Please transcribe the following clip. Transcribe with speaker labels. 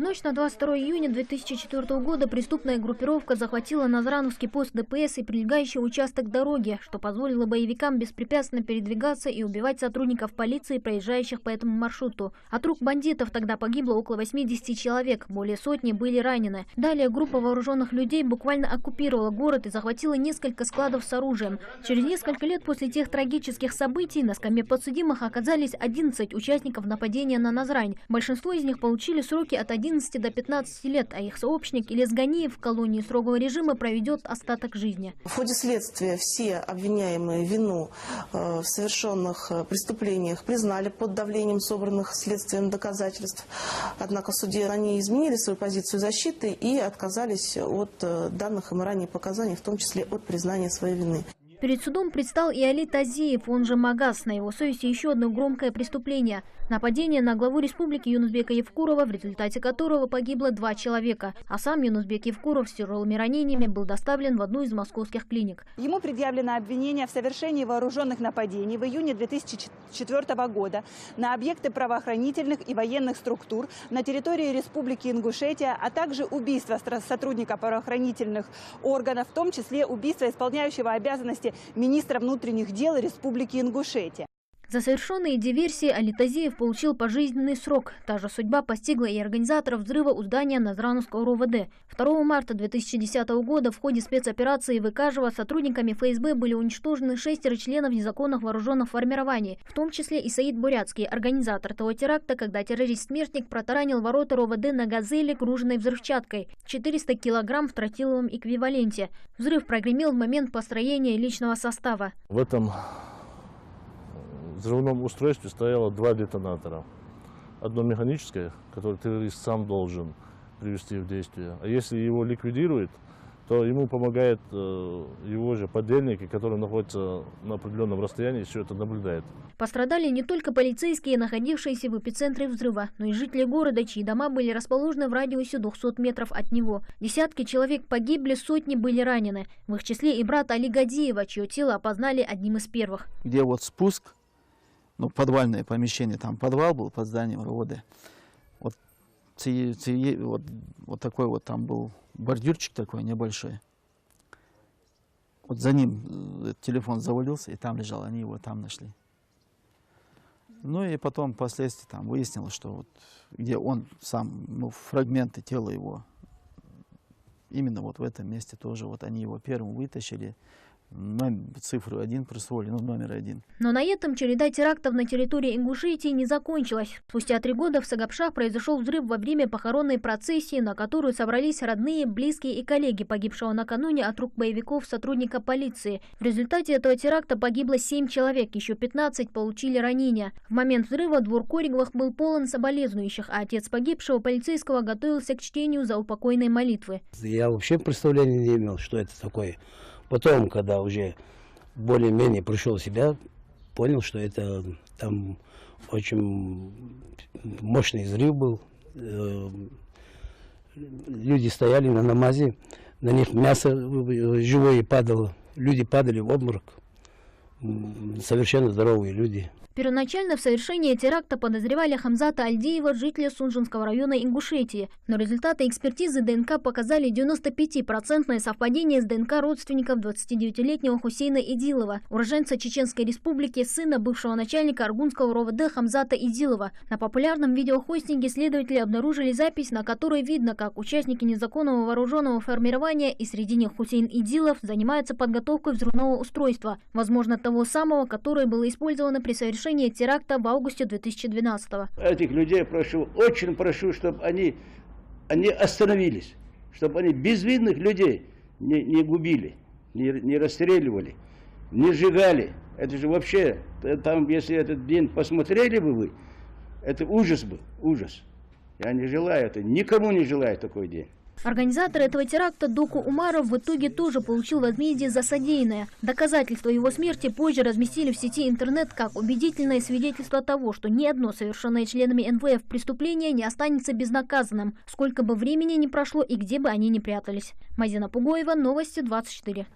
Speaker 1: ночь на 22 июня 2004 года преступная группировка захватила Назрановский пост ДПС и прилегающий участок дороги, что позволило боевикам беспрепятственно передвигаться и убивать сотрудников полиции, проезжающих по этому маршруту. От рук бандитов тогда погибло около 80 человек, более сотни были ранены. Далее группа вооруженных людей буквально оккупировала город и захватила несколько складов с оружием. Через несколько лет после тех трагических событий на скамье подсудимых оказались 11 участников нападения на Назрань. Большинство из них получили сроки от 11 до 15 лет, а их сообщник Ильяс Ганиев в колонии строгого режима проведет остаток жизни.
Speaker 2: В ходе следствия все обвиняемые вину в совершенных преступлениях признали под давлением собранных следствием доказательств. Однако в суде они изменили свою позицию защиты и отказались от данных им ранее показаний, в том числе от признания своей вины.
Speaker 1: Перед судом предстал и Али Тазиев, он же Магаз. На его совести еще одно громкое преступление – нападение на главу республики Юнусбека Евкурова, в результате которого погибло 2 человека. А сам Юнусбек Евкуров с тяжелыми ранениями был доставлен в одну из московских клиник.
Speaker 3: Ему предъявлено обвинение в совершении вооруженных нападений в июне 2004 года на объекты правоохранительных и военных структур на территории Республики Ингушетия, а также убийство сотрудника правоохранительных органов, в том числе убийство исполняющего обязанности министра внутренних дел Республики Ингушетия.
Speaker 1: За совершенные диверсии Али Тазиев получил пожизненный срок. Та же судьба постигла и организаторов взрыва у здания Назрановского РОВД. 2 марта 2010 года в ходе спецоперации Выкажева сотрудниками ФСБ были уничтожены 6 членов незаконных вооруженных формирований, в том числе и Саид Бурятский, организатор того теракта, когда террорист-смертник протаранил ворота РОВД на «Газели», груженной взрывчаткой, 400 килограмм в тротиловом эквиваленте. Взрыв прогремел в момент построения личного состава.
Speaker 4: В этом взрывном устройстве стояло 2 детонатора. Одно механическое, которое террорист сам должен привести в действие. А если его ликвидирует, то ему помогает его же подельники, которые находятся на определенном расстоянии, все это наблюдает.
Speaker 1: Пострадали не только полицейские, находившиеся в эпицентре взрыва, но и жители города, чьи дома были расположены в радиусе 200 метров от него. Десятки человек погибли, сотни были ранены. В их числе и брат Али Гадиева, чье тело опознали одним из первых.
Speaker 5: Где вот спуск, ну, подвальное помещение, там подвал был под зданием РОВД. Вот такой вот там был бордюрчик такой небольшой. Вот за ним телефон завалился, и там лежал, они его там нашли. Ну и потом впоследствии там выяснилось, что вот где он сам, ну, фрагменты тела его, именно вот в этом месте тоже, вот они его первым вытащили. Цифру 1 присвоили, номер 1.
Speaker 1: Но на этом череда терактов на территории Ингушетии не закончилась. Спустя 3 года в Сагапшах произошел взрыв во время похоронной процессии, на которую собрались родные, близкие и коллеги погибшего накануне от рук боевиков сотрудника полиции. В результате этого теракта погибло 7 человек, еще 15 получили ранения. В момент взрыва двор Кориговых был полон соболезнующих, а отец погибшего полицейского готовился к чтению заупокойной молитвы.
Speaker 6: Я вообще представления не имел, что это такое. Потом, когда уже более-менее пришел в себя, понял, что это там очень мощный взрыв был. Люди стояли на намазе, на них мясо живое падало, люди падали в обморок, совершенно здоровые люди.
Speaker 1: Первоначально в совершении теракта подозревали Хамзата Альдиева, жителя Сунжинского района Ингушетии. Но результаты экспертизы ДНК показали 95% совпадение с ДНК родственников 29-летнего Хусейна Идилова, уроженца Чеченской республики, сына бывшего начальника Аргунского РОВД Хамзата Идилова. На популярном видеохостинге следователи обнаружили запись, на которой видно, как участники незаконного вооруженного формирования, и среди них Хусейн Идилов, занимаются подготовкой взрывного устройства, возможно, того самого, которое было использовано при совершении теракта в августе 2012-го.
Speaker 7: Этих людей прошу, очень прошу, чтобы они остановились, чтобы они безвинных людей не губили, не расстреливали, не сжигали. Это же вообще, там, если этот день посмотрели бы вы, это ужас бы, ужас. Я не желаю это, никому не желаю такой день.
Speaker 1: Организатор этого теракта Доку Умаров в итоге тоже получил возмездие за содеянное. Доказательства его смерти позже разместили в сети интернет как убедительное свидетельство того, что ни одно совершенное членами НВФ преступление не останется безнаказанным, сколько бы времени ни прошло и где бы они ни прятались. Мазина Пугоева, Новости 24.